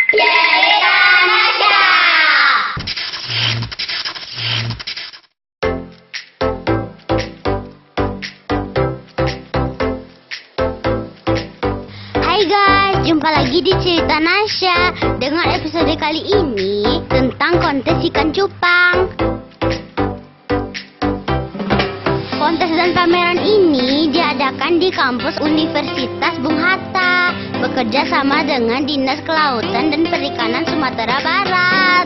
Cerita Nasya. Hai guys, jumpa lagi di Cerita Nasya dengan episode kali ini tentang kontes ikan cupang. Kontes dan pameran ini diadakan di kampus Universitas Bung Hatta, bekerja sama dengan Dinas Kelautan dan Perikanan Sumatera Barat.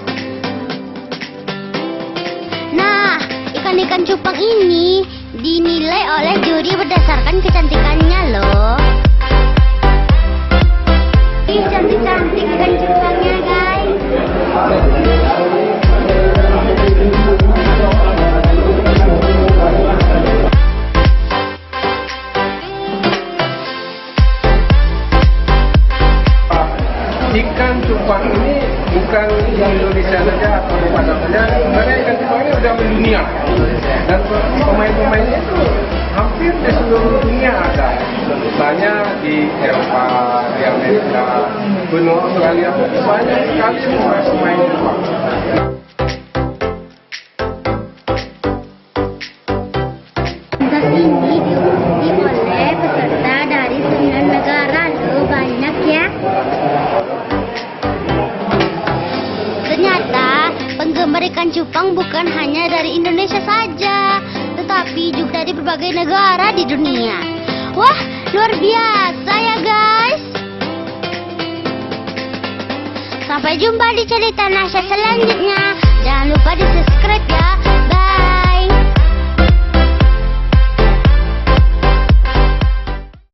Nah, ikan-ikan cupang ini dinilai oleh juri berdasarkan kecantikannya loh. Ih, cantik-cantik ikan cupangnya guys. Ikan cupang ini bukan di Indonesia saja atau di Padang saja, sebenarnya ikan cupang ini sudah mendunia dan pemain-pemainnya itu hampir di seluruh dunia ada, misalnya di Eropa, di Amerika, benua Australia, banyak sekali pemain cupang. Kontes ini diikuti oleh peserta dari 9 negara loh, banyak ya. Ternyata penggemar ikan cupang bukan hanya dari Indonesia saja, tetapi juga dari berbagai negara di dunia. Wah, luar biasa ya guys. Sampai jumpa di Cerita Nasya selanjutnya. Jangan lupa di subscribe ya.